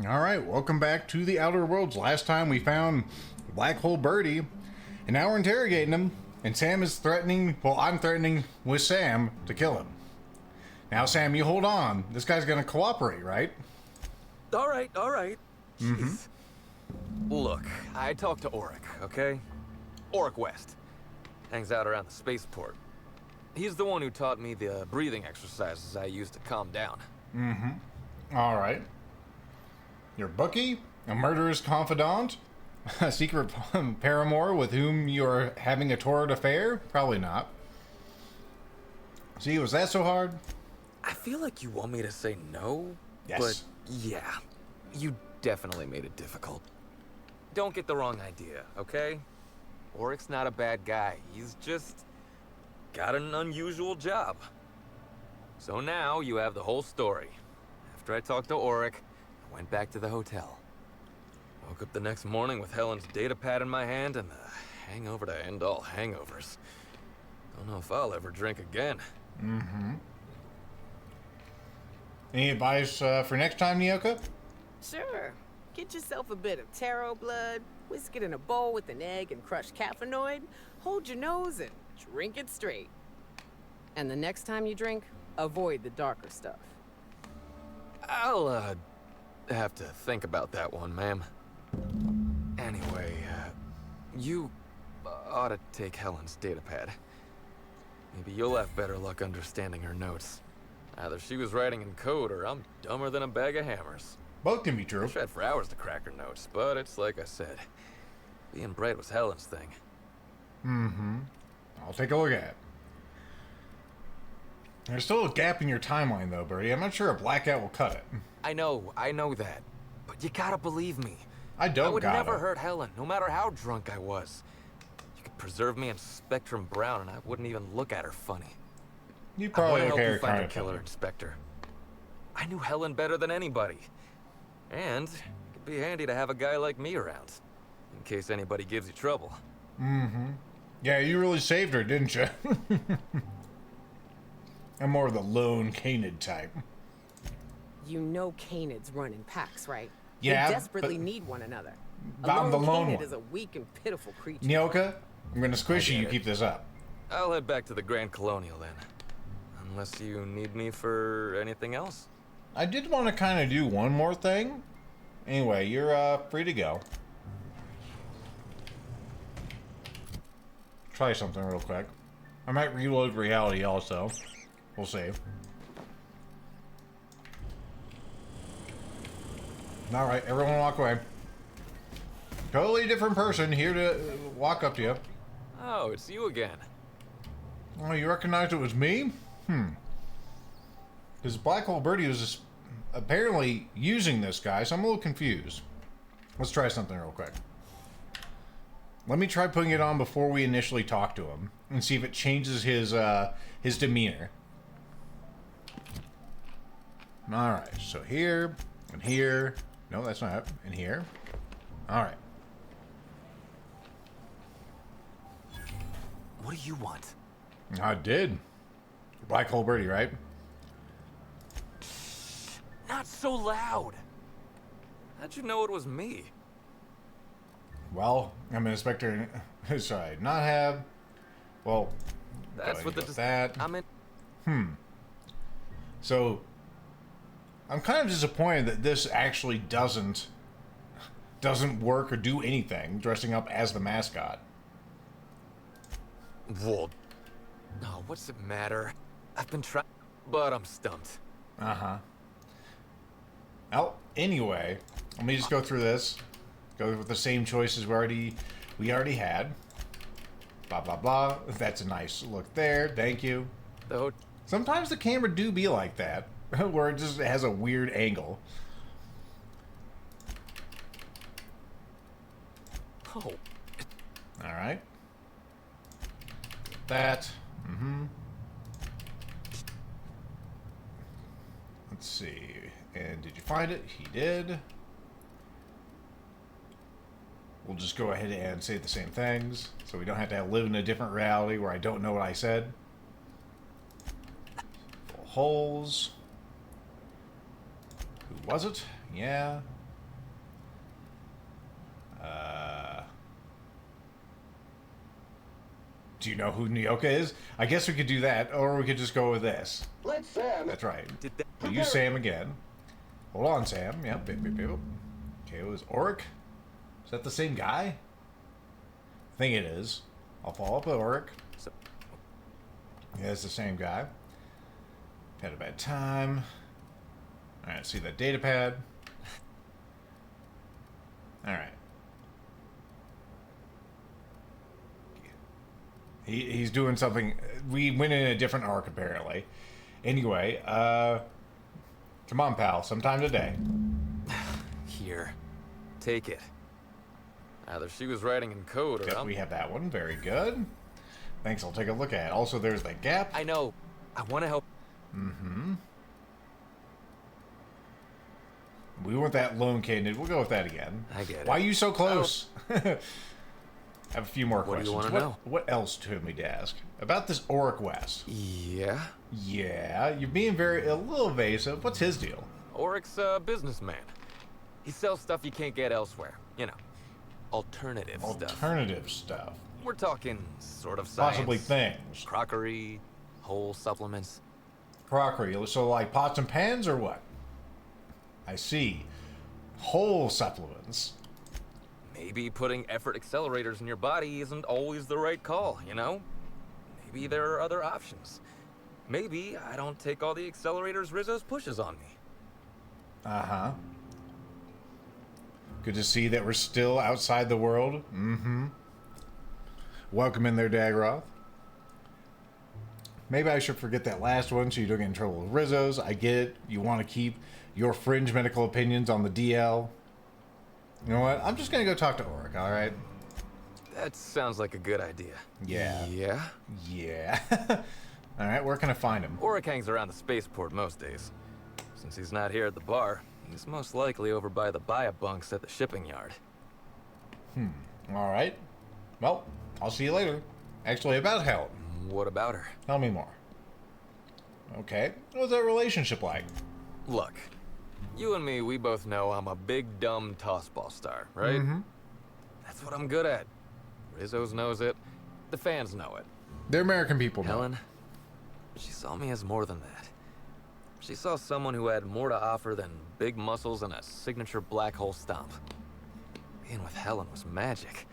Alright, welcome back to the Outer Worlds. Last time we found Black Hole Birdie, and now we're interrogating him, and Sam is threatening, well, I'm threatening with Sam to kill him. Now, Sam, you hold on. This guy's gonna cooperate, right? All right. Jeez. Look, I talked to Auric, okay? Auric West. Hangs out around the spaceport. He's the one who taught me the breathing exercises I use to calm down. Alright. Your bookie? A murderous confidant? A secret paramour with whom you're having a torrid affair? Probably not. See, was that so hard? I feel like you want me to say no, Yes. but yeah, you definitely made it difficult. Don't get the wrong idea, okay? Auric's not a bad guy. He's just got an unusual job. So now you have the whole story. After I talked to Auric, I went back to the hotel. Woke up the next morning with Helen's data pad in my hand and the hangover to end all hangovers. Don't know if I'll ever drink again. Any advice for next time, Nyoka? Sure. Get yourself a bit of taro blood, whisk it in a bowl with an egg and crushed caffeinoid, hold your nose and drink it straight. And the next time you drink, avoid the darker stuff. I'll, have to think about that one, ma'am. Anyway, you ought to take Helen's datapad. Maybe you'll have better luck understanding her notes. Either she was writing in code or I'm dumber than a bag of hammers. Both can be I true. tried for hours to crack her notes, but it's like I said. Being bright was Helen's thing. I'll take a look at it. There's still a gap in your timeline, though, Birdie. I'm not sure a blackout will cut it. I know that. But you gotta believe me. I don't I would gotta. never hurt Helen, no matter how drunk I was. You could preserve me in Spectrum Brown and I wouldn't even look at her funny. You I probably want to don't help care. you find a killer, Inspector. I knew Helen better than anybody. And it'd be handy to have a guy like me around, in case anybody gives you trouble. Yeah, you really saved her, didn't you? I'm more of the lone canid type. You know canids run in packs, right? Yeah, They desperately but- need one another. I'm the lone canid one. is a weak and pitiful creature. Nyoka, I'm gonna squish you. I You get keep it. this up. I'll head back to the Grand Colonial then. Unless you need me for anything else. I did want to kind of do one more thing. Anyway, you're free to go. Try something real quick. I might reload reality also. We'll see. Alright, everyone walk away. Totally different person here to walk up to you. Oh, it's you again. Oh, you recognized it was me? Because Black Hole Birdie was just apparently using this guy, so I'm a little confused. Let's try something real quick. Let me try putting it on before we initially talk to him and see if it changes his demeanor. Alright, so here and here. No, that's not it. And here. Alright. What do you want? I did. Black Hole Birdie, right? Not so loud. How'd you know it was me? Well, I'm an inspector. Sorry, not have. Well, That's what the that. I'm in. So, I'm kind of disappointed that this actually doesn't work or do anything, dressing up as the mascot. Well, oh, what's it matter? I've been trying, but I'm stumped. Well, anyway, let me just go through this. Go with the same choices we already had. Blah, blah, blah. That's a nice look there. Thank you. The Sometimes the camera do be like that, where it just has a weird angle. oh, All right. That. Let's see. And did you find it? He did. We'll just go ahead and say the same things, so we don't have to live in a different reality where I don't know what I said. Full holes. Who was it? Yeah. Do you know who Nyoka is? I guess we could do that, or we could just go with this. Let's Sam. That's right. Did that... We'll use Sam again. Hold on, Sam. Yep. Okay, it was Oric. Is that the same guy? I think it is. I'll follow up with Oric. So, Yeah, it's the same guy. Had a bad time. Alright, see that data pad. Alright. He's doing something. We went in a different arc, apparently. Anyway, come on, pal. Sometime today. here. Take it. Either she was writing in code or Yep, we have that one. Very good. Thanks, I'll take a look at it. Also, there's that gap. I know. I want to help. Mm-hmm. We want that lone candid. We'll go with that again. I get it. Why are you so close? I have a few more What do questions. you wanna know? What else do we need to ask? About this Oric West. Yeah? Yeah, you're being a little evasive. What's his deal? Oric's a businessman. He sells stuff you can't get elsewhere. You know, alternative stuff. Alternative stuff. We're talking sort of science. Possibly things. Crockery, whole supplements. Crockery. So like pots and pans or what? I see. Whole supplements. Maybe putting effort accelerators in your body isn't always the right call, you know? Maybe there are other options. Maybe I don't take all the accelerators Rizzo's pushes on me. Uh-huh. Good to see that we're still outside the world. Mm-hmm. Welcome in there, Dagroth. Maybe I should forget that last one so you don't get in trouble with Rizzo's. I get it. You want to keep your fringe medical opinions on the DL. You know what? I'm just going to go talk to Oric, all right? That sounds like a good idea. Yeah. Yeah? Yeah. All right, where can I find him? Oric hangs around the spaceport most days. Since he's not here at the bar, he's most likely over by the bunks at the shipping yard. All right. Well, I'll see you later. Actually, about Helen. What about her? Tell me more. Okay. What's that relationship like? Look, you and me, we both know I'm a big, dumb tossball star, right? Mm-hmm. That's what I'm good at. Rizzo's knows it. The fans know it. They're American people. know. Helen, she saw me as more than that. She saw someone who had more to offer than big muscles and a signature black hole stomp. Being with Helen was magic.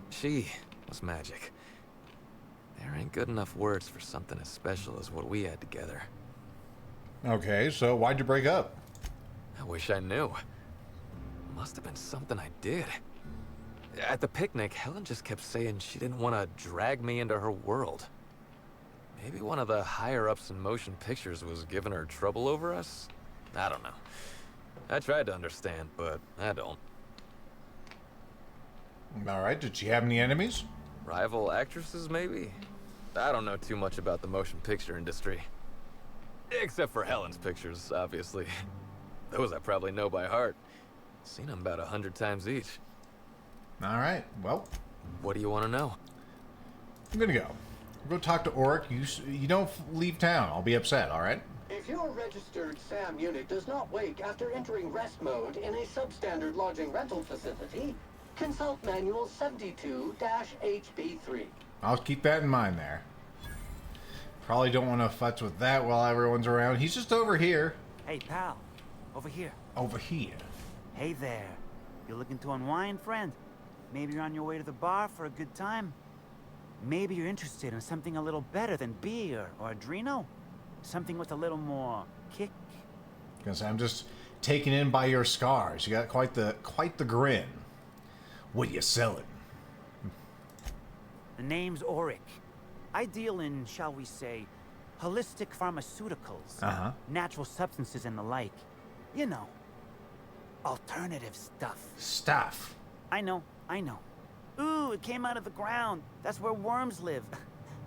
She was magic. There ain't good enough words for something as special as what we had together. Okay, so why'd you break up? I wish I knew. Must have been something I did. At the picnic, Helen just kept saying she didn't want to drag me into her world. Maybe one of the higher-ups in motion pictures was giving her trouble over us? I don't know. I tried to understand, but I don't. All right, did she have any enemies? Rival actresses, maybe? I don't know too much about the motion picture industry. Except for Helen's pictures, obviously. Those I probably know by heart. Seen them about 100 times each. All right, well, What do you want to know? I'm gonna go. Go talk to Oric. You don't leave town. I'll be upset, all right? If your registered SAM unit does not wake after entering rest mode in a substandard lodging rental facility, consult Manual 72-HB3. I'll keep that in mind there. Probably don't want to futz with that while everyone's around. He's just over here. Hey, pal. Over here. Over here. Hey there. You looking to unwind, friend? Maybe you're on your way to the bar for a good time. Maybe you're interested in something a little better than beer or Adreno. Something with a little more kick. Because I'm just taken in by your scars. You got quite the grin. What are you selling? The name's Oric. I deal in, shall we say, holistic pharmaceuticals, natural substances and the like. You know, alternative stuff. Stuff. I know. Ooh, it came out of the ground. That's where worms live.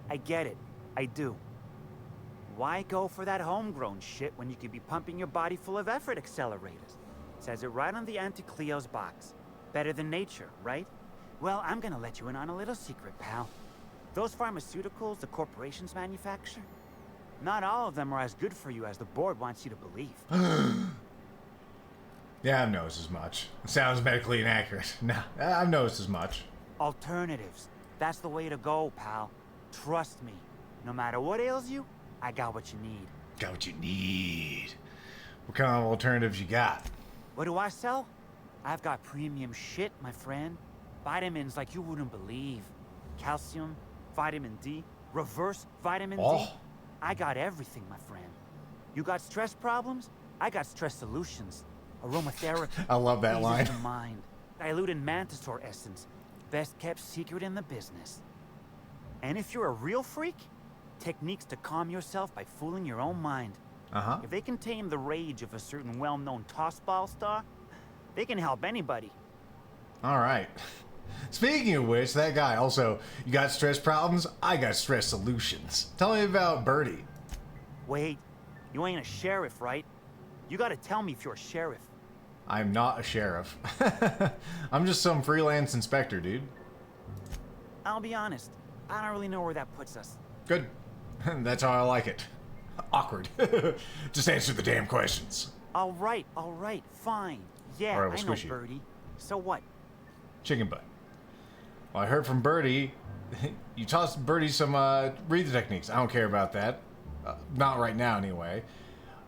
I get it. I do. Why go for that homegrown shit when you could be pumping your body full of effort accelerators? Says it right on the Anti-Cleo's box. Better than nature, right? Well, I'm gonna let you in on a little secret, pal. Those pharmaceuticals the corporations manufacture, not all of them are as good for you as the board wants you to believe. Yeah, I've noticed as much. It sounds medically inaccurate. No, I've noticed as much. Alternatives. That's the way to go, pal. Trust me. No matter what ails you, I got what you need. Got what you need. What kind of alternatives you got? What do I sell? I've got premium shit, my friend. Vitamins like you wouldn't believe. Calcium, vitamin D, reverse vitamin D. I got everything, my friend. You got stress problems? I got stress solutions. Aromatherapy. I love that line. Eases the mind. Diluted mantisaur essence. Best kept secret in the business. And if you're a real freak, techniques to calm yourself by fooling your own mind. Uh-huh. If they can tame the rage of a certain well-known tossball star, they can help anybody. All right. Speaking of which, that guy also, you got stress problems? I got stress solutions. Tell me about Birdie. Wait, you ain't a sheriff, right? You gotta tell me if you're a sheriff. I'm not a sheriff. I'm just some freelance inspector, dude. I'll be honest, I don't really know where that puts us. Good. That's how I like it. Awkward. Just answer the damn questions. All right, fine. Yeah, All right, we'll I know, squish you. Birdie. So what? Chicken butt. Well, I heard from Birdie, you taught Birdie some breathing techniques. I don't care about that. Not right now, anyway.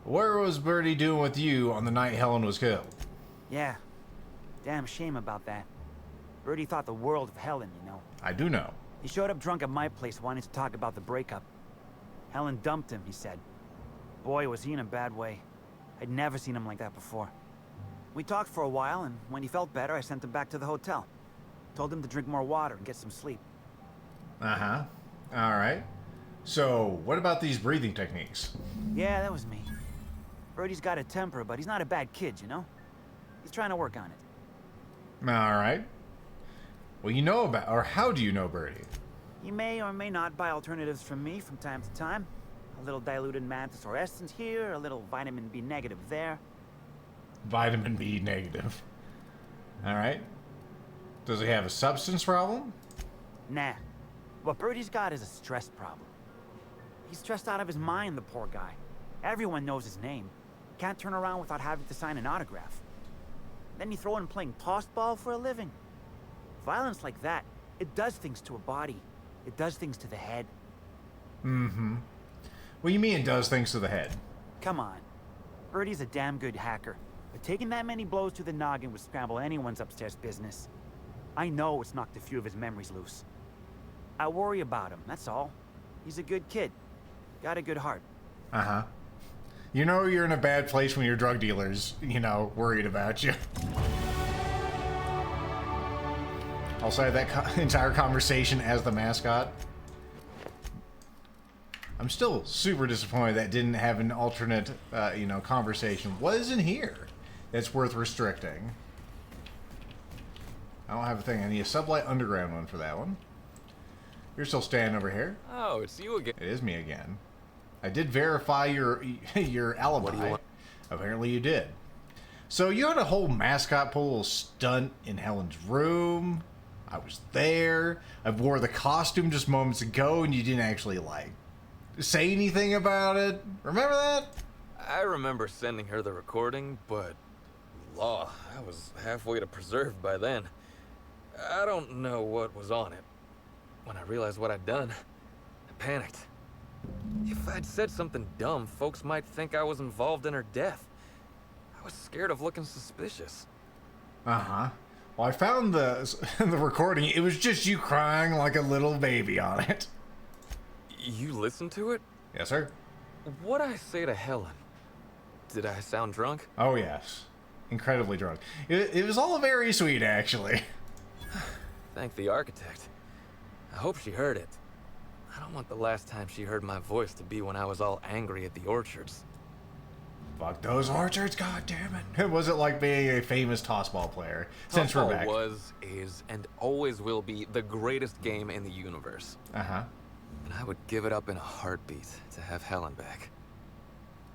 Where was Birdie doing with you on the night Helen was killed? Yeah, damn shame about that. Birdie thought the world of Helen, you know. I do know. He showed up drunk at my place wanting to talk about the breakup. Helen dumped him, he said. Boy, was he in a bad way. I'd never seen him like that before. We talked for a while, and when he felt better, I sent him back to the hotel. Told him to drink more water and get some sleep. Uh-huh. All right. So, what about these breathing techniques? Yeah, that was me. Birdie's got a temper, but he's not a bad kid, you know? He's trying to work on it. All right. Well, you know about, or how do you know Birdie? He may or may not buy alternatives from me from time to time. A little diluted mantisaur essence here, a little vitamin B negative there. Vitamin B negative. All right. Does he have a substance problem? Nah. What Birdie's got is a stress problem. He's stressed out of his mind, the poor guy. Everyone knows his name. Can't turn around without having to sign an autograph. Then you throw in playing tossball for a living. Violence like that, it does things to a body. It does things to the head. Mm-hmm. What do you mean it does things to the head? Come on. Birdie's a damn good hacker. But taking that many blows to the noggin would scramble anyone's upstairs business. I know it's knocked a few of his memories loose. I worry about him, that's all. He's a good kid. Got a good heart. Uh-huh. You know you're in a bad place when your drug dealers, worried about you. Also, I had that entire conversation as the mascot. I'm still super disappointed that didn't have an alternate, conversation. What is in here that's worth restricting? I don't have a thing. I need a Sublight Underground one for that one. You're still standing over here. Oh, it's you again. It is me again. I did verify your alibi. What do you want? Apparently you did. So you had a whole mascot pull stunt in Helen's room. I was there. I wore the costume just moments ago, and you didn't actually, say anything about it. Remember that? I remember sending her the recording, but law, I was halfway to preserved by then. I don't know what was on it. When I realized what I'd done, I panicked. If I'd said something dumb, folks might think I was involved in her death. I was scared of looking suspicious. Uh-huh. Well, I found the recording. It was just you crying like a little baby on it. You listened to it? Yes, sir. What'd I say to Helen? Did I sound drunk? Oh, yes. Incredibly drunk. It was all very sweet, actually. Thank the architect. I hope she heard it. I don't want the last time she heard my voice to be when I was all angry at the orchards. Fuck those orchards, goddammit. Was it like being a famous tossball player? Since we're back. Was, is, and always will be the greatest game in the universe. Uh-huh. And I would give it up in a heartbeat to have Helen back.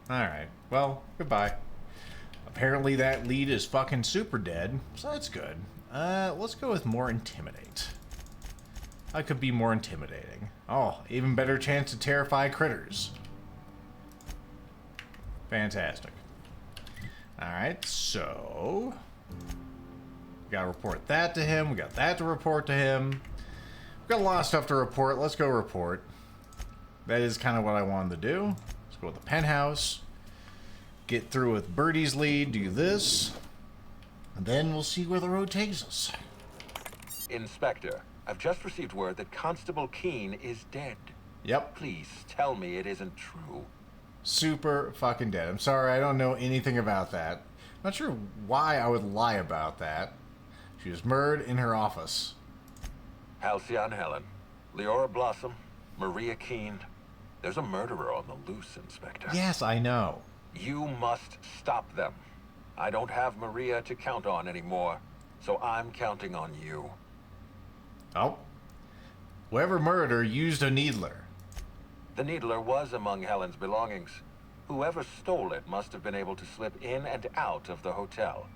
Alright. Well, goodbye. Apparently that lead is fucking super dead, so that's good. Let's go with more intimidate. I could be more intimidating. Oh, even better chance to terrify critters. Fantastic. Alright, so... we gotta report that to him. We got that to report to him. We've got a lot of stuff to report. Let's go report. That is kind of what I wanted to do. Let's go to the penthouse. Get through with Birdie's lead. Do this. And then we'll see where the road takes us. Inspector, I've just received word that Constable Keene is dead. Yep. Please tell me it isn't true. Super fucking dead. I'm sorry, I don't know anything about that. I'm not sure why I would lie about that. She was murdered in her office. Halcyon Helen, Leora Blossom, Maria Keene. There's a murderer on the loose, Inspector. Yes, I know. You must stop them. I don't have Maria to count on anymore, so I'm counting on you. Oh. Whoever murdered her used a needler. The needler was among Helen's belongings. Whoever stole it must have been able to slip in and out of the hotel.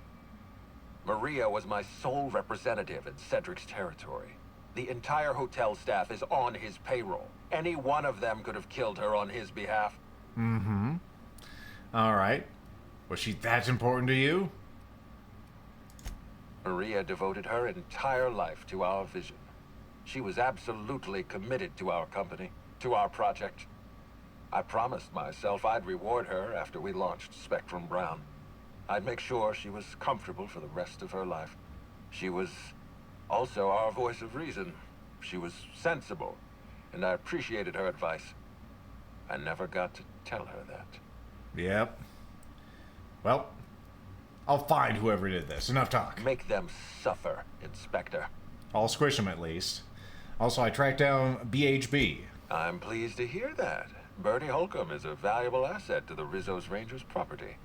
Maria was my sole representative in Cedric's territory. The entire hotel staff is on his payroll. Any one of them could have killed her on his behalf. Mm-hmm. Alright. Was she that important to you? Maria devoted her entire life to our vision. She was absolutely committed to our company, to our project. I promised myself I'd reward her after we launched Spectrum Brown. I'd make sure she was comfortable for the rest of her life. She was also our voice of reason. She was sensible, and I appreciated her advice. I never got to tell her that. Yep. Well, I'll find whoever did this. Enough talk. Make them suffer, Inspector. I'll squish them at least. Also, I tracked down BHB. I'm pleased to hear that. Bertie Holcomb is a valuable asset to the Rizzo's Rangers property.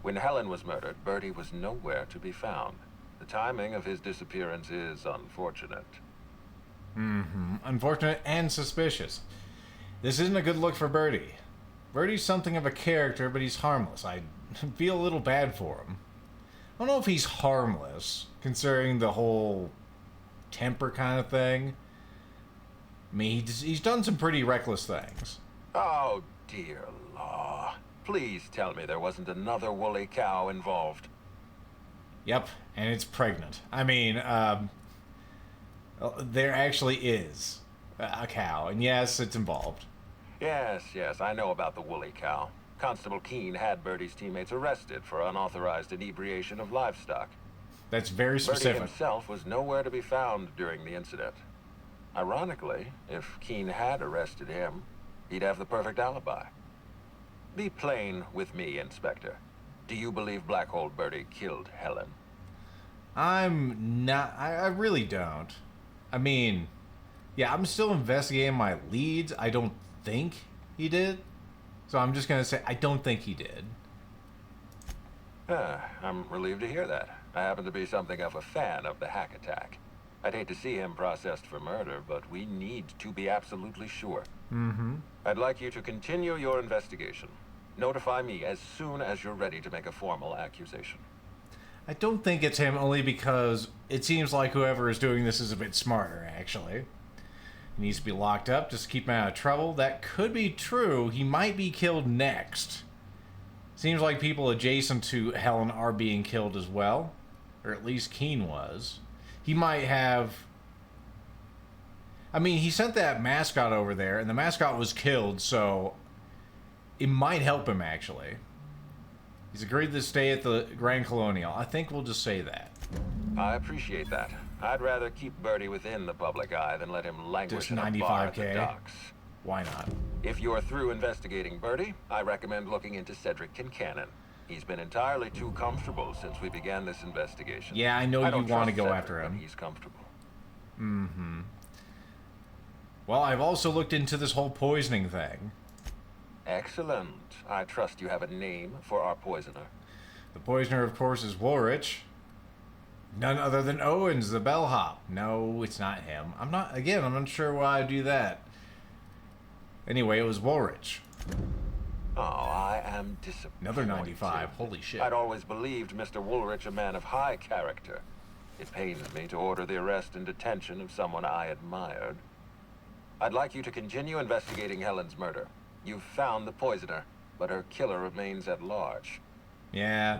When Helen was murdered, Bertie was nowhere to be found. The timing of his disappearance is unfortunate. Mm-hmm. Unfortunate and suspicious. This isn't a good look for Bertie. Bertie's something of a character, but he's harmless. I feel a little bad for him. I don't know if he's harmless, considering the whole temper kind of thing. I mean, he's done some pretty reckless things. Oh, dear law. Please tell me there wasn't another woolly cow involved. Yep, and it's pregnant. I mean, there actually is a cow, and yes, it's involved. Yes, I know about the woolly cow. Constable Keene had Bertie's teammates arrested for unauthorized inebriation of livestock. That's very specific. Bertie himself was nowhere to be found during the incident. Ironically, if Keene had arrested him, he'd have the perfect alibi. Be plain with me, Inspector. Do you believe Black Hole Bertie killed Helen? I'm not... I really don't. I mean, yeah, I'm still investigating my leads. I don't think he did. So I'm just going to say I don't think he did. I'm relieved to hear that. I happen to be something of a fan of the hack attack. I'd hate to see him processed for murder, but we need to be absolutely sure. Mm-hmm. I'd like you to continue your investigation. Notify me as soon as you're ready to make a formal accusation. I don't think it's him, only because it seems like whoever is doing this is a bit smarter, actually. He needs to be locked up just to keep him out of trouble. That could be true. He might be killed next. Seems like people adjacent to Helen are being killed as well. Or at least Keene was. He might have... I mean, he sent that mascot over there, and the mascot was killed, so... it might help him, actually. He's agreed to stay at the Grand Colonial. I think we'll just say that. I appreciate that. I'd rather keep Bertie within the public eye than let him languish Just in a bar at the 95K. docks. Why not? If you're through investigating Bertie, I recommend looking into Cedric Kincannon. He's been entirely too comfortable since we began this investigation. Yeah, I know you don't want to trust go Cedric after him. when he's comfortable. Mm-hmm. Well, I've also looked into this whole poisoning thing. Excellent. I trust you have a name for our poisoner. The poisoner, of course, is Woolrich. None other than Owens, the bellhop. No, it's not him. I'm not sure why I do that. Anyway, it was Woolrich. Oh, I am disappointed. Another 95. Holy shit. I'd always believed Mr. Woolrich a man of high character. It pains me to order the arrest and detention of someone I admired. I'd like you to continue investigating Helen's murder. You've found the poisoner, but her killer remains at large. Yeah,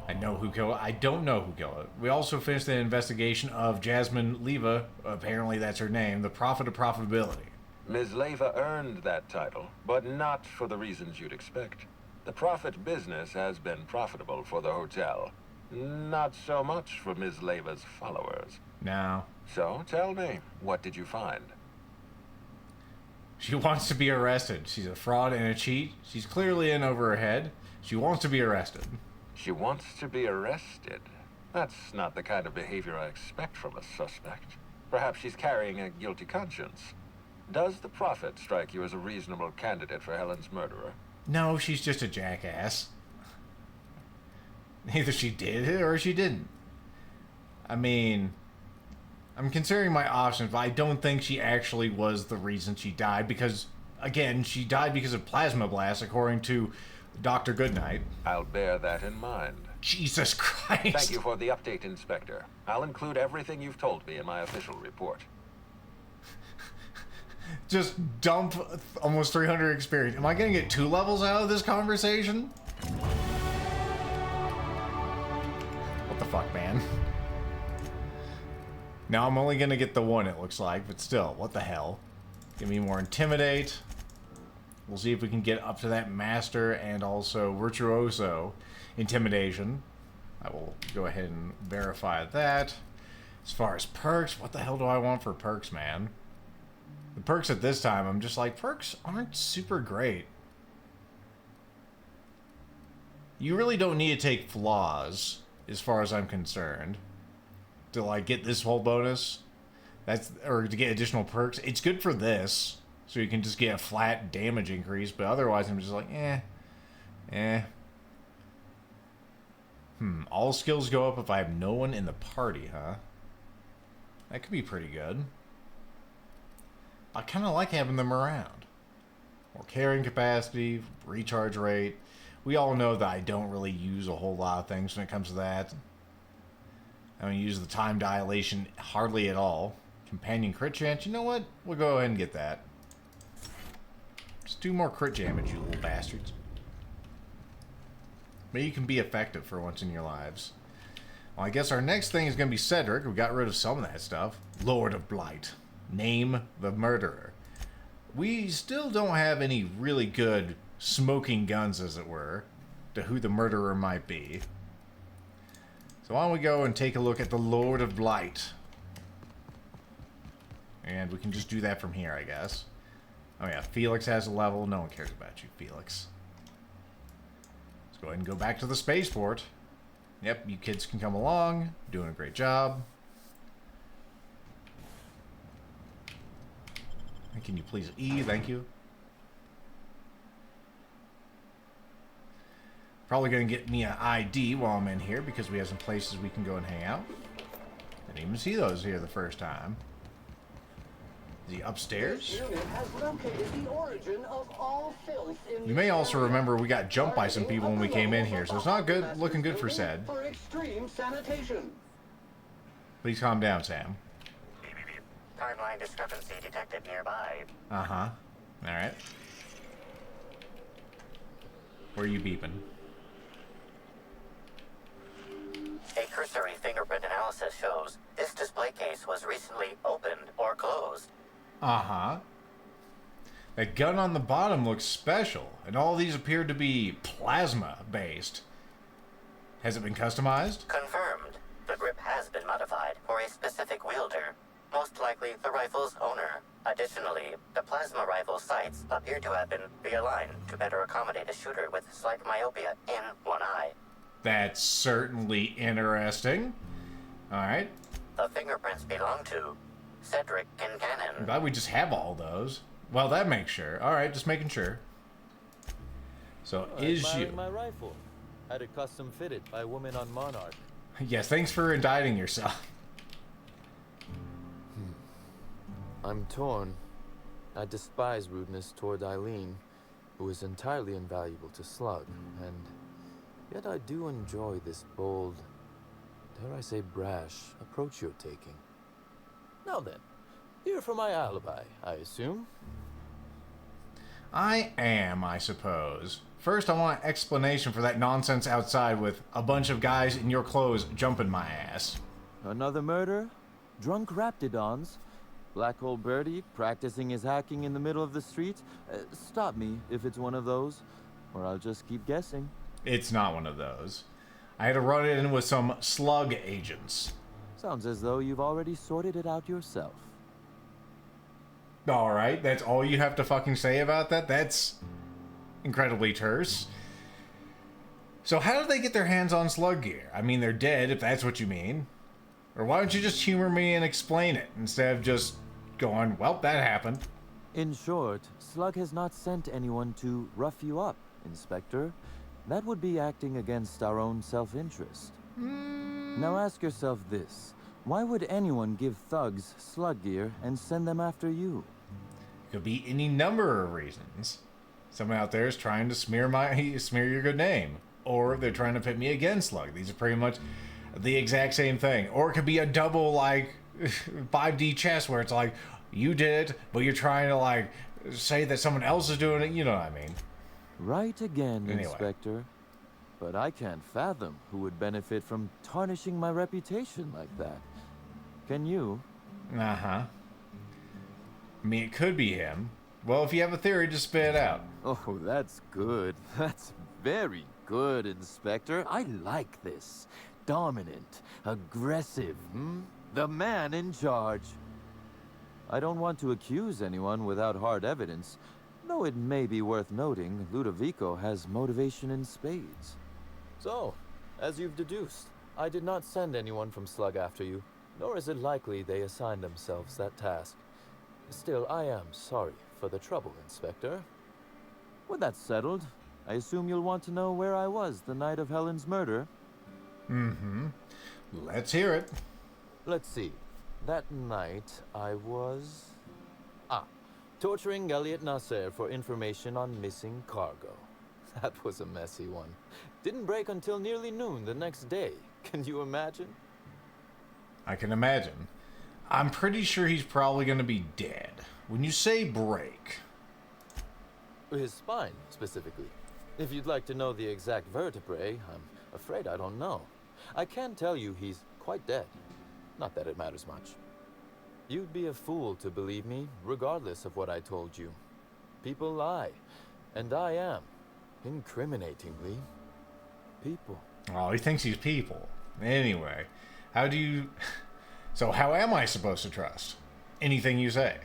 I know who killed it. I don't know who killed it. We also finished the investigation of Jasmine Leva. Apparently that's her name. The Prophet of Profitability. Ms. Leva earned that title, but not for the reasons you'd expect. The profit business has been profitable for the hotel. Not so much for Ms. Leva's followers. No. So, tell me, what did you find? She wants to be arrested. She's a fraud and a cheat. She's clearly in over her head. She wants to be arrested. She wants to be arrested? That's not the kind of behavior I expect from a suspect. Perhaps she's carrying a guilty conscience. Does the Prophet strike you as a reasonable candidate for Helen's murderer? No, she's just a jackass. Either she did it or she didn't. I mean, I'm considering my options, but I don't think she actually was the reason she died because, again, she died because of plasma blast, according to Dr. Goodnight. I'll bear that in mind. Jesus Christ. Thank you for the update, Inspector. I'll include everything you've told me in my official report. Just dump almost 300 experience. Am I going to get 2 levels out of this conversation? What the fuck, man? Now I'm only going to get the 1, it looks like, but still, what the hell? Give me more Intimidate. We'll see if we can get up to that Master and also Virtuoso Intimidation. I will go ahead and verify that. As far as perks, what the hell do I want for perks, man? The perks at this time, I'm just like, perks aren't super great. You really don't need to take flaws, as far as I'm concerned, to like get this whole bonus. Or to get additional perks. It's good for this, so you can just get a flat damage increase, but otherwise I'm just like, all skills go up if I have no one in the party, huh? That could be pretty good. I kind of like having them around. More carrying capacity, recharge rate. We all know that I don't really use a whole lot of things when it comes to that. I don't use the time dilation hardly at all. Companion crit chance, you know what? We'll go ahead and get that. Just do more crit damage, you little bastards. Maybe you can be effective for once in your lives. Well, I guess our next thing is going to be Cedric. We got rid of some of that stuff. Lord of Blight. Name the murderer. We still don't have any really good smoking guns, as it were, to who the murderer might be. So why don't we go and take a look at the Lord of Blight. And we can just do that from here, I guess. Oh yeah, Felix has a level. No one cares about you, Felix. Let's go ahead and go back to the spaceport. Yep, you kids can come along. Doing a great job. Can you please E? Thank you. Probably going to get me an ID while I'm in here because we have some places we can go and hang out. Didn't even see those here the first time. Is he upstairs? This unit has located the origin of all filth in You may this also area. remember we got jumped by some people when we came in here, so it's not good looking good for Ced. For extreme sanitation. Please calm down, Sam. Timeline discrepancy detected nearby. Uh-huh. Alright. Where are you beeping? A cursory fingerprint analysis shows this display case was recently opened or closed. Uh-huh. That gun on the bottom looks special, and all these appear to be plasma-based. Has it been customized? Confirmed. The grip has been modified for a specific wielder, most likely the rifle's owner. Additionally, the plasma rifle sights appear to have been realigned to better accommodate a shooter with slight myopia in one eye. That's certainly interesting. Alright. The fingerprints belong to Cedric I'm Kincannon. glad we just have all those. Well, that makes sure. Alright, just making sure. So, is Admiring you. my rifle. Had it custom fitted by a woman on Monarch. Yes, thanks for indicting yourself. I'm torn. I despise rudeness toward Eileen, who is entirely invaluable to Slug, and yet I do enjoy this bold, dare I say brash, approach you're taking. Now then, here for my alibi, I assume? I am, I suppose. First, I want an explanation for that nonsense outside with a bunch of guys in your clothes jumping my ass. Another murder? Drunk Raptidons? Black Hole Birdie practicing his hacking in the middle of the street? Stop me if it's one of those, or I'll just keep guessing. It's not one of those. I had to run it in with some slug agents. Sounds as though you've already sorted it out yourself. Alright, that's all you have to fucking say about that? That's incredibly terse. So how did they get their hands on slug gear? I mean, they're dead, if that's what you mean. Or why don't you just humor me and explain it, instead of just going, well, that happened. In short, Slug has not sent anyone to rough you up, Inspector. That would be acting against our own self-interest. Now ask yourself this. Why would anyone give thugs slug gear and send them after you? Could be any number of reasons. Someone out there is trying to smear your good name. Or they're trying to pit me against Slug. These are pretty much the exact same thing. Or it could be a double, like, 5D chess where it's like, you did it, but you're trying to, like, say that someone else is doing it. You know what I mean? Right again, Anyway. Inspector. But I can't fathom who would benefit from tarnishing my reputation like that. Can you? Uh-huh. I mean, it could be him. Well, if you have a theory, just spit it out. Oh, that's good. That's very good, Inspector. I like this. Dominant, aggressive, The man in charge. I don't want to accuse anyone without hard evidence, though it may be worth noting Ludovico has motivation in spades. So, as you've deduced, I did not send anyone from Slug after you, nor is it likely they assigned themselves that task. Still, I am sorry for the trouble, Inspector. With that settled, I assume you'll want to know where I was the night of Helen's murder. Mm-hmm. Let's hear it. Let's see. That night, I was... torturing Elliot Nasser for information on missing cargo. That was a messy one. Didn't break until nearly noon the next day. Can you imagine? I can imagine. I'm pretty sure he's probably going to be dead. When you say break... His spine, specifically. If you'd like to know the exact vertebrae, I'm afraid I don't know. I can tell you he's quite dead. Not that it matters much. You'd be a fool to believe me, regardless of what I told you. People lie, and I am, incriminatingly, people. Oh, he thinks he's people. Anyway, how do you... So how am I supposed to trust anything you say?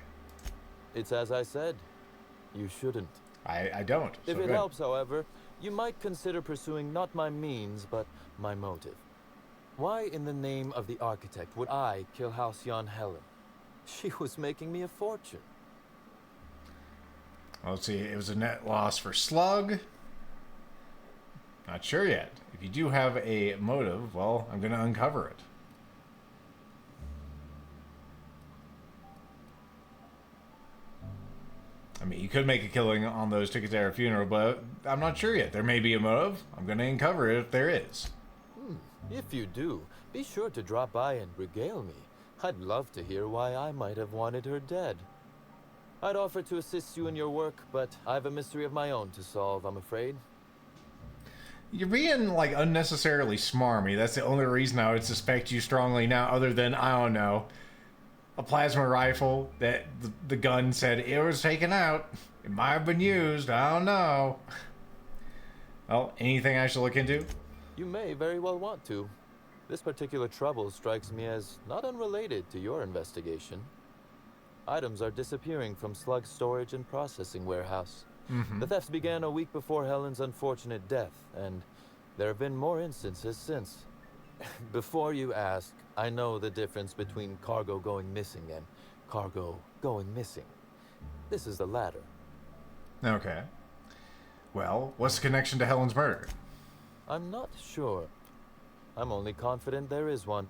It's as I said. You shouldn't. I don't. So If it good. helps, however, you might consider pursuing not my means, but my motive. Why in the name of the architect would I kill Halcyon Helen? She was making me a fortune. Well, let's see. It was a net loss for Slug. Not sure yet. If you do have a motive, well, I'm going to uncover it. I mean, you could make a killing on those tickets at her funeral, but I'm not sure yet. There may be a motive. I'm going to uncover it if there is. If you do, be sure to drop by and regale me. I'd love to hear why I might have wanted her dead. I'd offer to assist you in your work, but I've a mystery of my own to solve, I'm afraid. You're being, like, unnecessarily smarmy. That's the only reason I would suspect you strongly now, other than, I don't know, a plasma rifle that the gun said it was taken out. It might have been used. I don't know. Well, anything I should look into? You may very well want to. This particular trouble strikes me as not unrelated to your investigation. Items are disappearing from Slug's storage and processing warehouse. The thefts began a week before Helen's unfortunate death, and there have been more instances since. Before you ask, I know the difference between cargo going missing and cargo going missing. This is the latter. Okay. Well, what's the connection to Helen's murder? I'm not sure. I'm only confident there is one.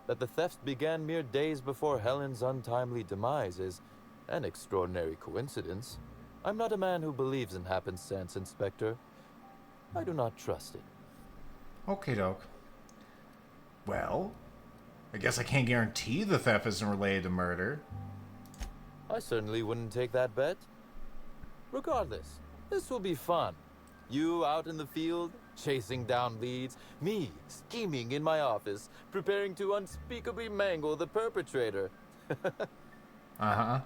That the thefts began mere days before Helen's untimely demise is an extraordinary coincidence. I'm not a man who believes in happenstance, Inspector. I do not trust it. Okay, doke. Well, I guess I can't guarantee the theft isn't related to murder. I certainly wouldn't take that bet. Regardless, this will be fun. You out in the field, chasing down leads. Me, scheming in my office, preparing to unspeakably mangle the perpetrator. Uh-huh.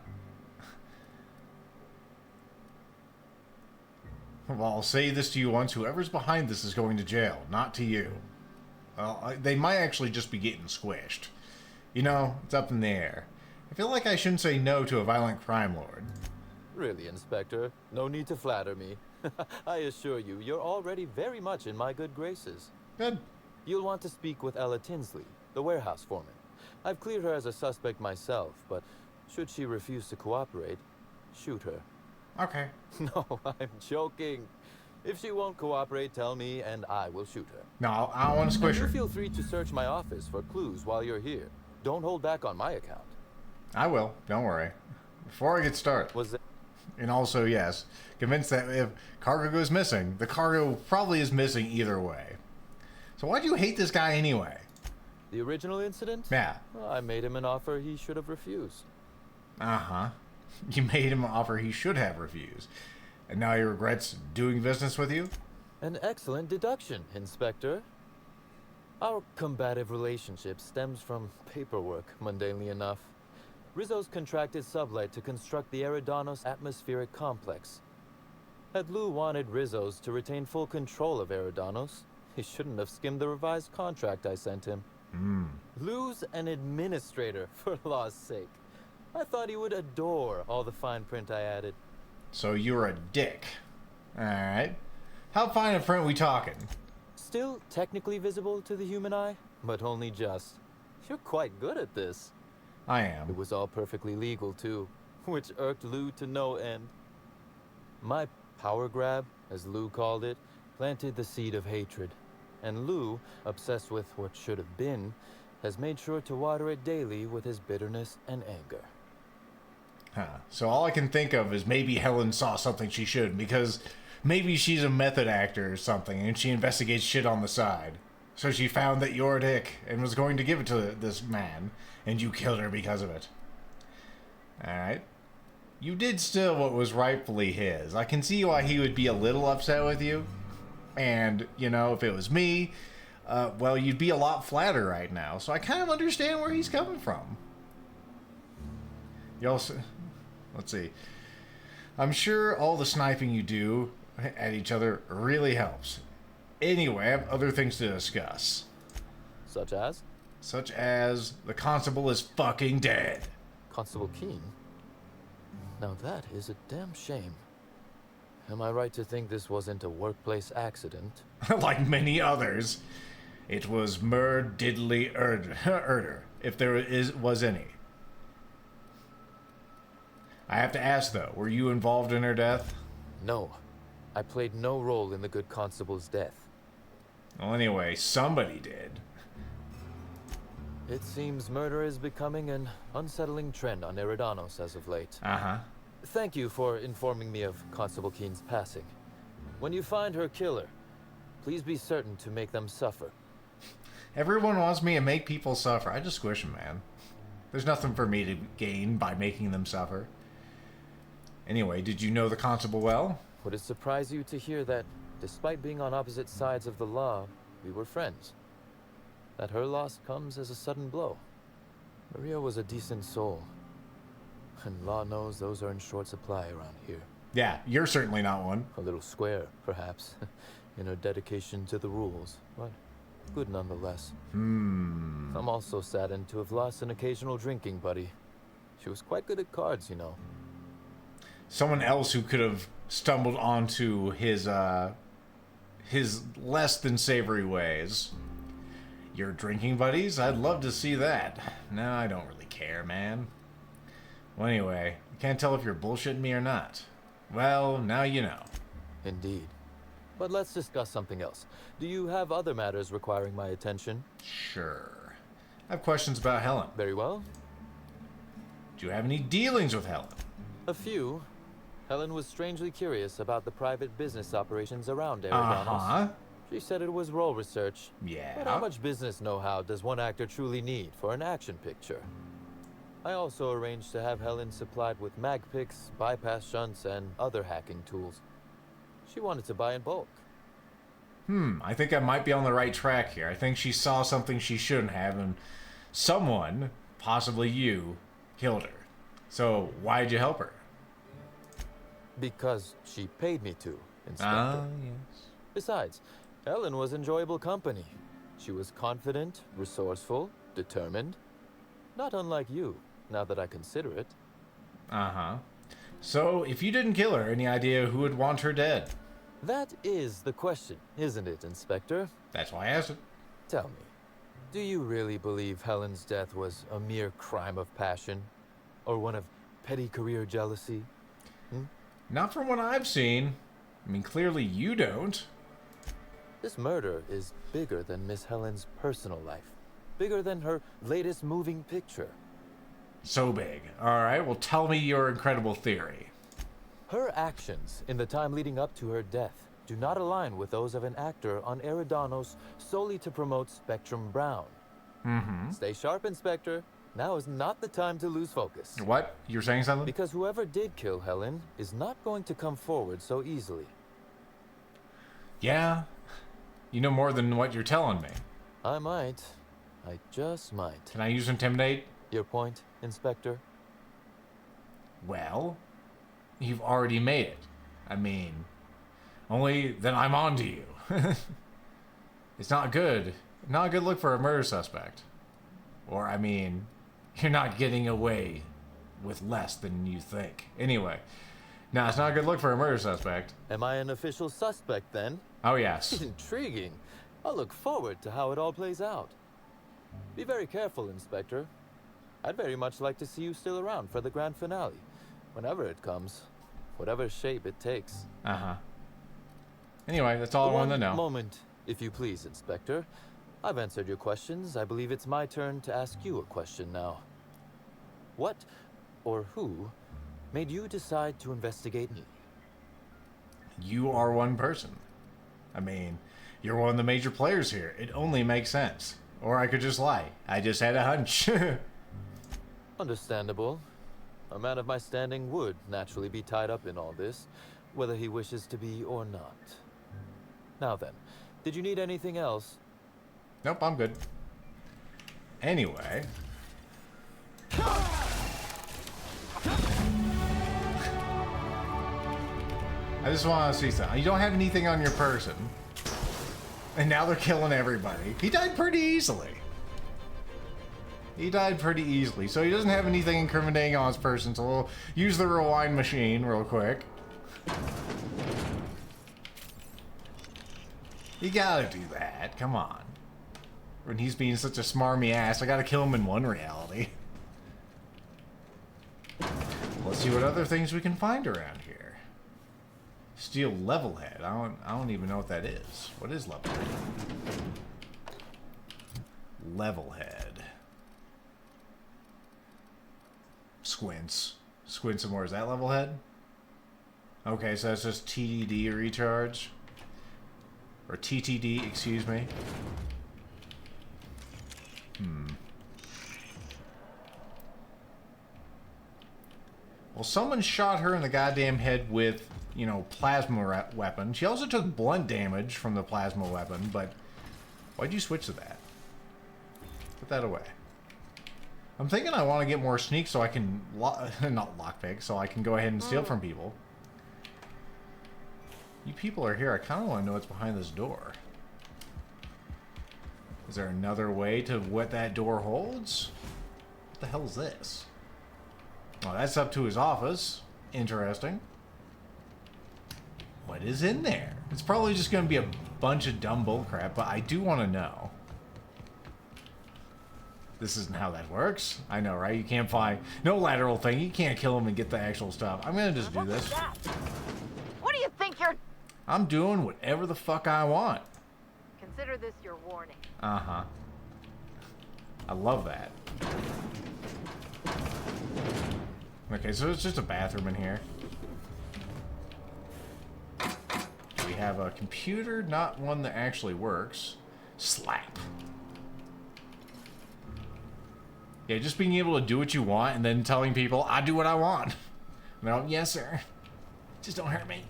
Well, I'll say this to you once. Whoever's behind this is going to jail, not to you. Well, they might actually just be getting squished. You know, it's up in the air. I feel like I shouldn't say no to a violent crime lord. Really, Inspector, no need to flatter me. I assure you, you're already very much in my good graces. Good. You'll want to speak with Ella Tinsley, the warehouse foreman. I've cleared her as a suspect myself, but should she refuse to cooperate, shoot her. Okay. No, I'm joking. If she won't cooperate, tell me, and I will shoot her. No, I don't want to squish You her. feel free to search my office for clues while you're here. Don't hold back on my account. I will. Don't worry. Before I get started. Was it? And also, yes, convinced that if cargo goes missing, the cargo probably is missing either way. So why'd you hate this guy anyway? The original incident? Yeah. Well, I made him an offer he should have refused. Uh-huh. You made him an offer he should have refused. And now he regrets doing business with you? An excellent deduction, Inspector. Our combative relationship stems from paperwork, mundanely enough. Rizzo's contracted sublet to construct the Eridanos atmospheric complex. Had Lou wanted Rizzo's to retain full control of Eridanos, he shouldn't have skimmed the revised contract I sent him. Lou's an administrator, for law's sake. I thought he would adore all the fine print I added. So you're a dick. Alright. How fine a print we talking? Still technically visible to the human eye, but only just. You're quite good at this. I It am. was all perfectly legal, too, which irked Lou to no end. My power grab, as Lou called it, planted the seed of hatred. And Lou, obsessed with what should have been, has made sure to water it daily with his bitterness and anger. Huh. So all I can think of is maybe Helen saw something she shouldn't, because maybe she's a method actor or something, and she investigates shit on the side. So she found that you're a dick, and was going to give it to this man, and you killed her because of it. Alright. You did steal what was rightfully his. I can see why he would be a little upset with you. And, you know, if it was me, well, you'd be a lot flatter right now. So I kind of understand where he's coming from. You also... Let's see. I'm sure all the sniping you do at each other really helps. Anyway, I have other things to discuss. Such as? Such as the constable is fucking dead. Constable Keene? Now that is a damn shame. Am I right to think this wasn't a workplace accident? Like many others. It was diddly erder, if there was any. I have to ask though, were you involved in her death? No. I played no role in the good constable's death. Well, anyway, somebody did. It seems murder is becoming an unsettling trend on Eridanos as of late. Uh-huh. Thank you for informing me of Constable Keene's passing. When you find her killer, please be certain to make them suffer. Everyone wants me to make people suffer. I just squish them, man. There's nothing for me to gain by making them suffer. Anyway, did you know the constable well? Would it surprise you to hear that, despite being on opposite sides of the law, we were friends? That her loss comes as a sudden blow. Maria was a decent soul. And law knows those are in short supply around here. Yeah, you're certainly not one. A little square, perhaps, in her dedication to the rules, but good nonetheless. I'm also saddened to have lost an occasional drinking buddy. She was quite good at cards, you know. Someone else who could have stumbled onto his less than savory ways. Your drinking buddies? I'd love to see that. No, I don't really care, man. Well, anyway, I can't tell if you're bullshitting me or not. Well, now you know. Indeed. But let's discuss something else. Do you have other matters requiring my attention? Sure. I have questions about Helen. Very well. Do you have any dealings with Helen? A few. Helen was strangely curious about the private business operations around Eridanos. Uh-huh. She said it was role research. Yeah. But how much business know-how does one actor truly need for an action picture? I also arranged to have Helen supplied with mag picks, bypass shunts, and other hacking tools. She wanted to buy in bulk. I think I might be on the right track here. I think she saw something she shouldn't have, and someone, possibly you, killed her. So why'd you help her? Because she paid me to, Inspector. Ah, yes. Besides, Helen was enjoyable company. She was confident, resourceful, determined. Not unlike you, now that I consider it. Uh-huh. So, if you didn't kill her, any idea who would want her dead? That is the question, isn't it, Inspector? That's why I asked it. Tell me, do you really believe Helen's death was a mere crime of passion? Or one of petty career jealousy? Not from what I've seen. I mean, clearly you don't. This murder is bigger than Miss Helen's personal life. Bigger than her latest moving picture. So big. Alright, well tell me your incredible theory. Her actions in the time leading up to her death do not align with those of an actor on Eridanos solely to promote Spectrum Brown. Stay sharp, Inspector. Now is not the time to lose focus. What? You're saying something? Because whoever did kill Helen is not going to come forward so easily. Yeah. You know more than what you're telling me. I might. I just might. Can I use Intimidate? Your point, Inspector? Well, you've already made it. I mean, only then I'm on to you. It's not good. Not a good look for a murder suspect. Or, I mean, you're not getting away with less than you think. Anyway, no, it's not a good look for a murder suspect. Am I an official suspect then? Oh, yes. Intriguing. I'll look forward to how it all plays out. Be very careful, Inspector. I'd very much like to see you still around for the grand finale, whenever it comes, whatever shape it takes. Uh-huh. Anyway, that's all I wanted to know. One moment, if you please, Inspector. I've answered your questions. I believe it's my turn to ask you a question now. What, or who, made you decide to investigate me? You are one person. I mean, you're one of the major players here. It only makes sense. Or I could just lie. I just had a hunch. Understandable. A man of my standing would naturally be tied up in all this, whether he wishes to be or not. Now then, did you need anything else? Nope, I'm good. Anyway. I just want to see something. You don't have anything on your person. And now they're killing everybody. He died pretty easily. He died pretty easily. So he doesn't have anything incriminating on his person. So we'll use the rewind machine real quick. You gotta do that. Come on. When he's being such a smarmy ass, I gotta kill him in one reality. Let's see what other things we can find around here. Steel level head. I don't even know what that is. What is level head? Level head. Squints. Squint some more. Is that level head? Okay, so that's just TDD recharge. Or TTD, excuse me. Well, someone shot her in the goddamn head with, you know, plasma weapon. She also took blunt damage from the plasma weapon, but why'd you switch to that? Put that away. I'm thinking I want to get more sneak so I can, not lockpick, so I can go ahead and steal from people. You people are here. I kind of want to know what's behind this door. Is there another way to what that door holds? What the hell is this? Well, that's up to his office. Interesting. What is in there? It's probably just going to be a bunch of dumb bullcrap, but I do want to know. This isn't how that works. I know, right? You can't find... No lateral thing. You can't kill him and get the actual stuff. I'm going to just do this. What do you think you're... I'm doing whatever the fuck I want. Consider this your warning. Uh-huh. I love that. Okay, so it's just a bathroom in here. We have a computer, not one that actually works. Slap. Yeah, just being able to do what you want and then telling people, I do what I want. No, yes, sir. Just don't hurt me.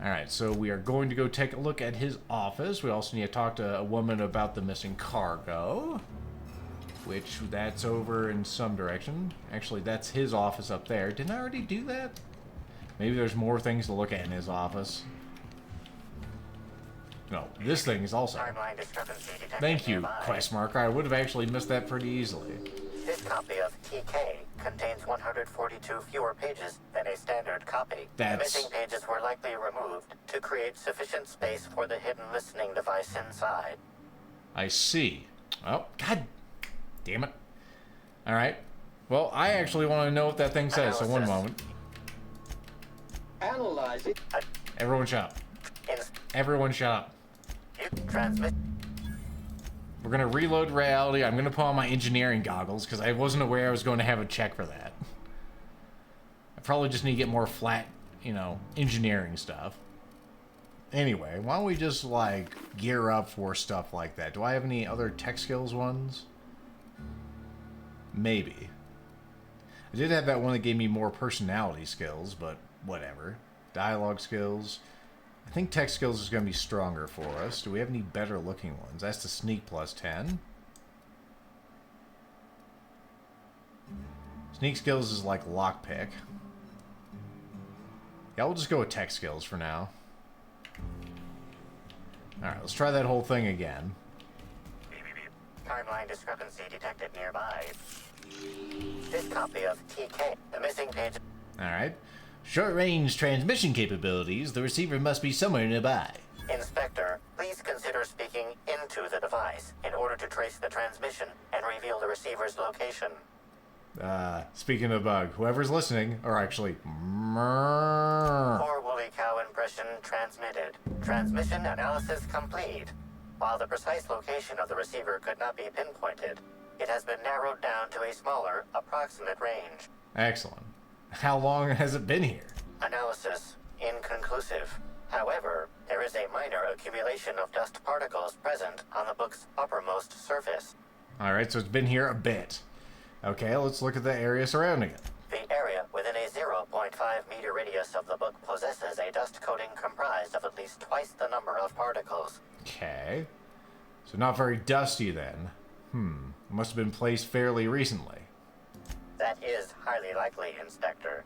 Alright, so we are going to go take a look at his office. We also need to talk to a woman about the missing cargo. Which, that's over in some direction. Actually, that's his office up there. Didn't I already do that? Maybe there's more things to look at in his office. No, this thing is also... Timeline discrepancy detected Thank you, nearby. quest marker. I would have actually missed that pretty easily. This copy of TK contains 142 fewer pages than a standard copy. That's- The missing pages were likely removed to create sufficient space for the hidden listening device inside. I see. Oh, god damn it. Alright. Well, I actually want to know what that thing says, so one moment. Analyze it. Everyone shut up. Everyone shut up. Transmit. We're gonna reload reality. I'm gonna put on my engineering goggles, because I wasn't aware I was going to have a check for that. I probably just need to get more flat, you know, engineering stuff. Anyway, why don't we just, like, gear up for stuff like that? Do I have any other tech skills ones? Maybe. I did have that one that gave me more personality skills, but whatever. Dialogue skills. I think tech skills is going to be stronger for us. Do we have any better looking ones? That's the sneak plus 10. Sneak skills is like lockpick. Yeah, we'll just go with tech skills for now. Alright, let's try that whole thing again. Timeline discrepancy detected nearby. This copy of TK, the missing page. Alright. Short-range transmission capabilities. The receiver must be somewhere nearby. Inspector, please consider speaking into the device in order to trace the transmission and reveal the receiver's location. Speaking of bug, whoever's listening, or actually, Poor woolly cow impression transmitted. Transmission analysis complete. While the precise location of the receiver could not be pinpointed, it has been narrowed down to a smaller, approximate range. Excellent. How long has it been here? Analysis inconclusive. However, there is a minor accumulation of dust particles present on the book's uppermost surface. Alright, so it's been here a bit. Okay, let's look at the area surrounding it. The area within a 0.5 meter radius of the book possesses a dust coating comprised of at least twice the number of particles. Okay. So not very dusty then. It must have been placed fairly recently. That is highly likely, Inspector.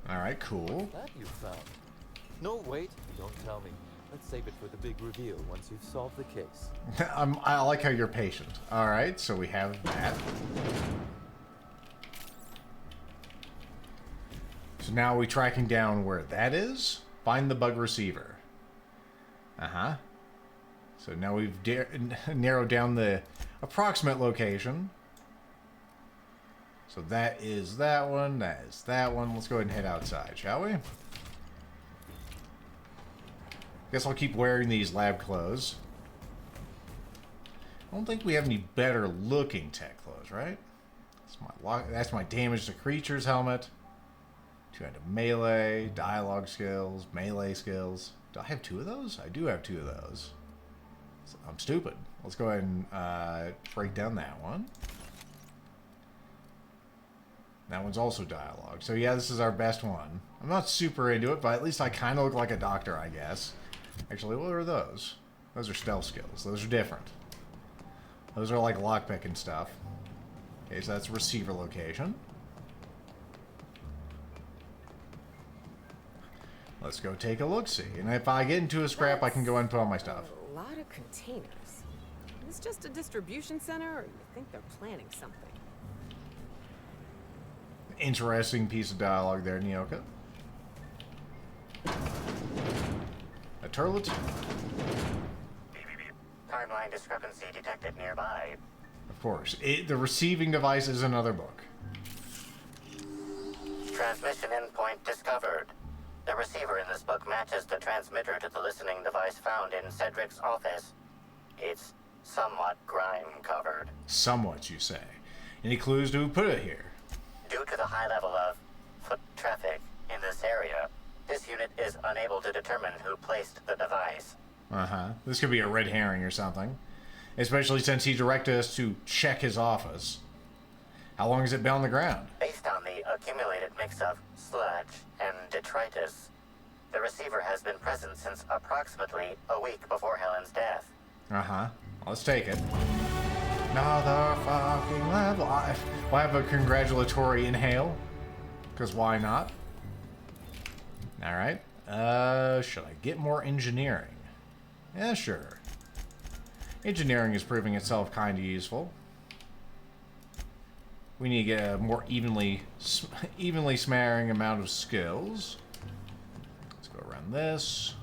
Alright, cool. That you found. No, wait, don't tell me. Let's save it for the big reveal once you've solved the case. I like how you're patient. Alright, so we have that. So now we're tracking down where that is. Find the bug receiver. So now we've narrowed down the approximate location. So that is that one, that is that one. Let's go ahead and head outside, shall we? Guess I'll keep wearing these lab clothes. I don't think we have any better looking tech clothes, right? That's my damage to creatures helmet. 200 melee, dialogue skills, melee skills. Do I have two of those? I do have two of those. I'm stupid. Let's go ahead and break down that one. That one's also dialogue. So yeah, this is our best one. I'm not super into it, but at least I kind of look like a doctor, I guess. Actually, what are those? Those are stealth skills. Those are different. Those are like lockpick and stuff. Okay, so that's receiver location. Let's go take a look-see. And if I get into a scrap, I can go and put on my stuff. A lot of containers. Is this just a distribution center, or you think they're planning something? Interesting piece of dialogue there, Nyoka. A turlet? Timeline discrepancy detected nearby. Of course. The receiving device is another book. Transmission endpoint discovered. The receiver in this book matches the transmitter to the listening device found in Cedric's office. It's somewhat grime-covered. Somewhat, you say. Any clues to who put it here? Due to the high level of foot traffic in this area, this unit is unable to determine who placed the device. This could be a red herring or something. Especially since he directed us to check his office. How long has it been on the ground? Based on the accumulated mix of sludge and detritus, the receiver has been present since approximately a week before Helen's death. Uh-huh. Let's take it. Another fucking level. We'll have a congratulatory inhale. Because why not? Alright. Should I get more engineering? Yeah, sure. Engineering is proving itself kind of useful. We need to get a more evenly smattering amount of skills. Let's go around this.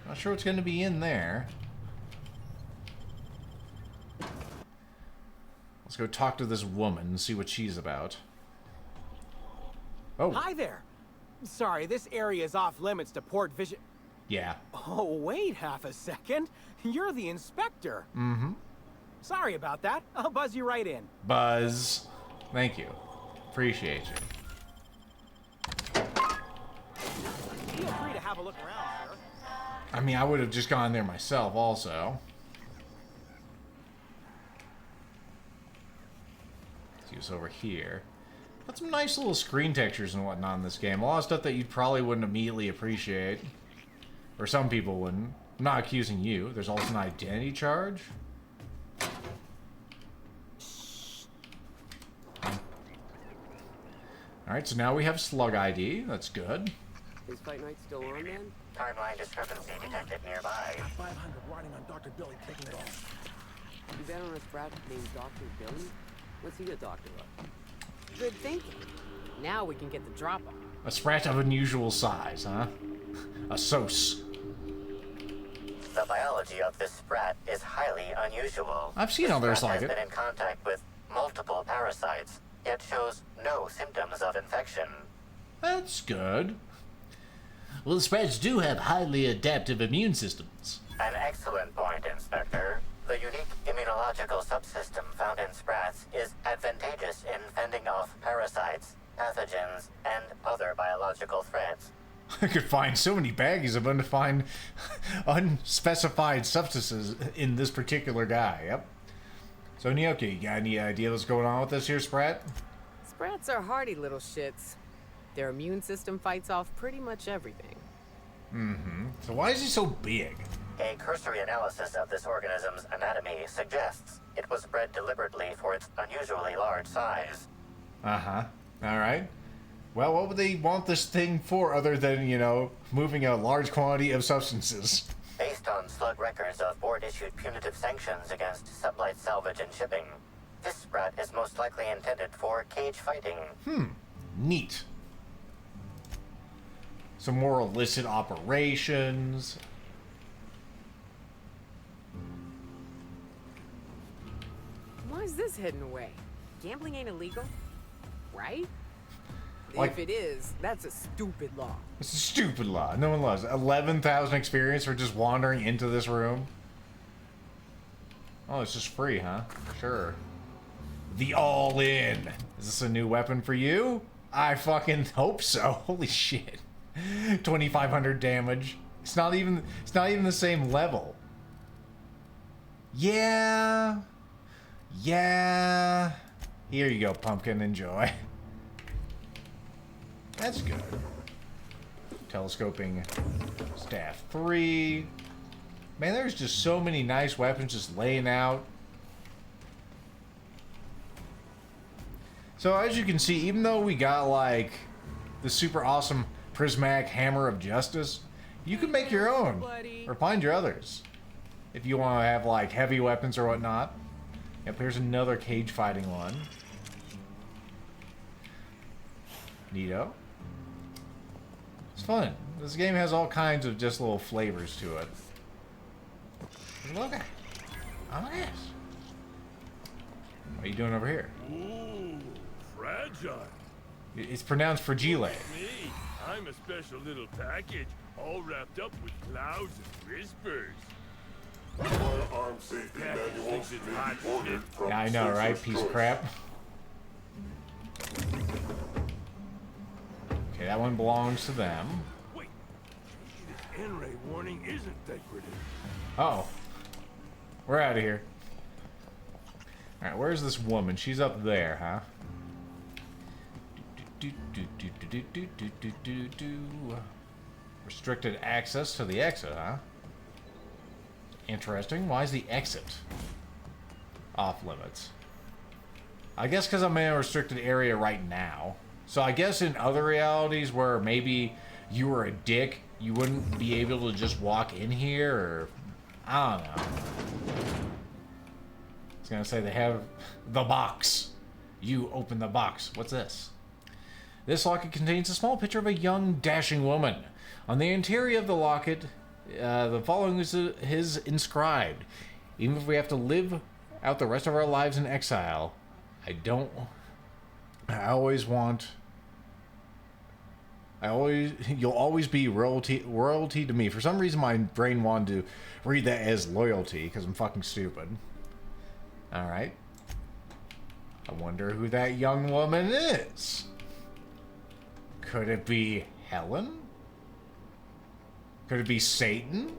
Not sure what's going to be in there. Let's go talk to this woman and see what she's about. Oh. Hi there. Sorry, this area is off limits to port vision. Yeah. Oh, wait half a second. You're the inspector. Mm-hmm. Sorry about that. I'll buzz you right in. Buzz. Thank you. Appreciate you. Feel free to have a look around, sir. I mean, I would have just gone there myself also. See what's over here. Got some nice little screen textures and whatnot in this game. A lot of stuff that you probably wouldn't immediately appreciate. Or some people wouldn't. I'm not accusing you. There's also an identity charge. Alright, so now we have Slug ID. That's good. Is Fight Night still on, man? Timeline discrepancy detected nearby. 500 riding on Dr. Billy taking it off. You bet on a sprat named Dr. Billy? What's he a doctor of? Good thinking. Now we can get the drop on. A sprat of unusual size, huh? A sos. The biology of this sprat is highly unusual. I've seen others like it. The sprat has been in contact with multiple parasites, yet shows no symptoms of infection. That's good. Well, the sprats do have highly adaptive immune systems. An excellent point, Inspector. The unique immunological subsystem found in sprats is advantageous in fending off parasites, pathogens, and other biological threats. I could find so many baggies of undefined, unspecified substances in this particular guy. Yep. So, Nyoki, you got any idea what's going on with this here sprat? Sprats are hardy little shits. Their immune system fights off pretty much everything. Mm-hmm. So why is he so big? A cursory analysis of this organism's anatomy suggests it was bred deliberately for its unusually large size. Uh-huh. Alright. Well, what would they want this thing for other than, you know, moving a large quantity of substances? Based on slug records of board-issued punitive sanctions against sublight salvage and shipping, this sprat is most likely intended for cage fighting. Neat. Some more illicit operations. Why is this hidden away? Gambling ain't illegal, right? Like, if it is, that's a stupid law. It's a stupid law. No one loves it. 11,000 experience for just wandering into this room. Oh, it's just free, huh? Sure. The All-In. Is this a new weapon for you? I fucking hope so. Holy shit. 2,500 damage. It's not even the same level. Yeah. Yeah. Here you go, pumpkin. Enjoy. That's good. Telescoping staff 3. Man, there's just so many nice weapons just laying out. So as you can see, even though we got like the super awesome prismatic hammer of justice, you can make your own or find your others if you want to have like heavy weapons or whatnot. Yep, here's another cage fighting one. Neato. It's fun. This game has all kinds of just little flavors to it. Look at it. Oh my gosh. What are you doing over here? Ooh, fragile. It's pronounced fragile. Me, I'm a special little package, all wrapped up with clouds and whispers. Firearm safety manuals may be ordered from Yeah, I know, right? Piece of crap. Okay, that one belongs to them. Wait, this N-ray warning isn't decorative. Uh-oh. We're out of here. Alright, where's this woman? She's up there, huh? Restricted access to the exit, huh? Interesting. Why is the exit off limits? I guess because I'm in a restricted area right now. So I guess in other realities where maybe you were a dick, you wouldn't be able to just walk in here, or... I don't know. I was gonna say they have the box. You open the box. What's this? This locket contains a small picture of a young, dashing woman. On the interior of the locket, the following is inscribed. Even if we have to live out the rest of our lives in exile, I always want... You'll always be royalty to me. For some reason, my brain wanted to read that as loyalty, because I'm fucking stupid. Alright. I wonder who that young woman is. Could it be Helen? Could it be Satan?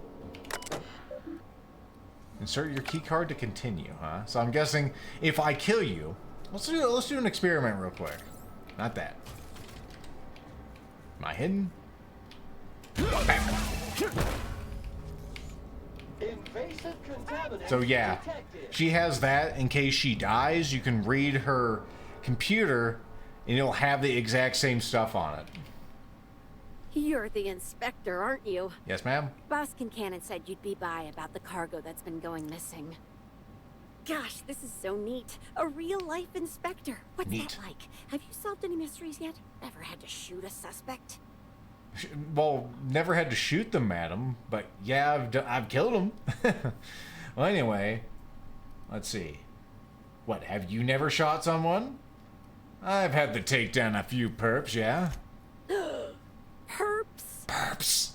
Insert your key card to continue, huh? So I'm guessing if I kill you... Let's do an experiment real quick. Not that. Am I hidden? So yeah, she has that. In case she dies, you can read her computer and it'll have the exact same stuff on it. You're the inspector, aren't you? Yes, ma'am. Boss Kincannon said you'd be by about the cargo that's been going missing. Gosh, this is so neat. A real-life inspector. What's that like? Have you solved any mysteries yet? Ever had to shoot a suspect? Well, never had to shoot them, madam. But yeah, I've killed them. Well, anyway, let's see. What, have you never shot someone? I've had to take down a few perps, yeah? Perps? Perps.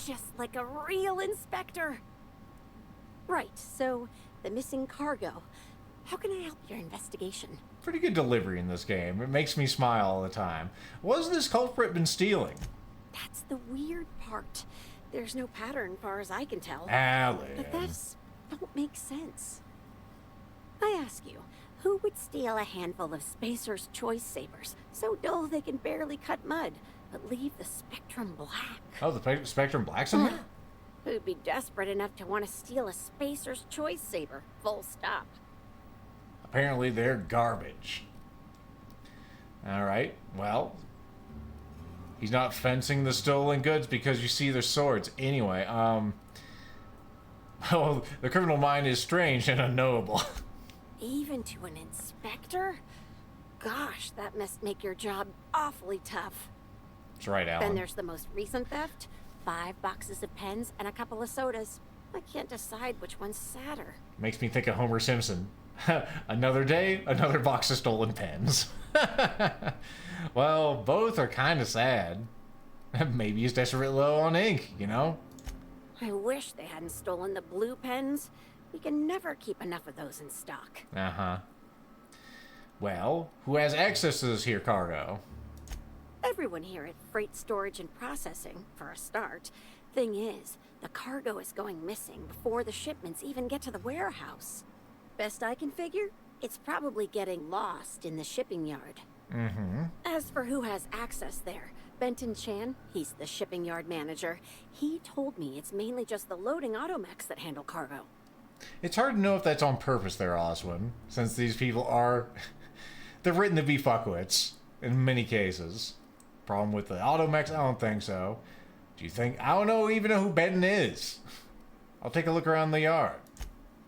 Just like a real inspector. Right, so the missing cargo. How can I help your investigation? Pretty good delivery in this game. It makes me smile all the time. What has this culprit been stealing? That's the weird part. There's no pattern, far as I can tell. Alan. But that don't make sense. I ask you, who would steal a handful of Spacer's Choice Sabers, so dull they can barely cut mud, but leave the Spectrum black? Oh, the Spectrum Black's in there? Who'd be desperate enough to want to steal a Spacer's Choice Saber, full stop? Apparently they're garbage. Alright, well... He's not fencing the stolen goods because you see their swords. Anyway, well, the criminal mind is strange and unknowable. Even to an inspector? Gosh, that must make your job awfully tough. That's right, Alan. Then there's the most recent theft. 5 boxes of pens and a couple of sodas. I can't decide which one's sadder. Makes me think of Homer Simpson. Another day, another box of stolen pens. Well, both are kind of sad. Maybe he's desperately low on ink, you know? I wish they hadn't stolen the blue pens. We can never keep enough of those in stock. Uh-huh. Well, who has access to this here cargo? Everyone here at Freight Storage and Processing, for a start. Thing is, the cargo is going missing before the shipments even get to the warehouse. Best I can figure, it's probably getting lost in the shipping yard. Mm-hmm. As for who has access there, Benton Chan, he's the shipping yard manager. He told me it's mainly just the loading automechs that handle cargo. It's hard to know if that's on purpose there, Oswin, since these people are... they're written to be fuckwits, in many cases. Problem with the automechs? I don't think so. Do you think... I don't know even know who Benton is. I'll take a look around the yard.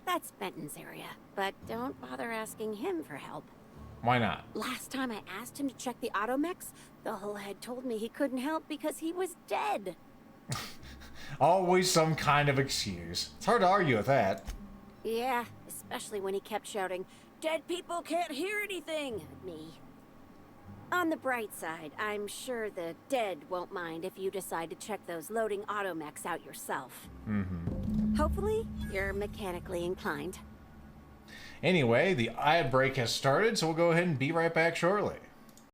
That's Benton's area, but don't bother asking him for help. Why not? Last time I asked him to check the automechs, the whole head told me he couldn't help because he was dead. Always some kind of excuse. It's hard to argue with that. Yeah, especially when he kept shouting, "Dead people can't hear anything," at me. On the bright side, I'm sure the dead won't mind if you decide to check those loading automechs out yourself. Mm-hmm. Hopefully, you're mechanically inclined. Anyway, the ad break has started, so we'll go ahead and be right back shortly.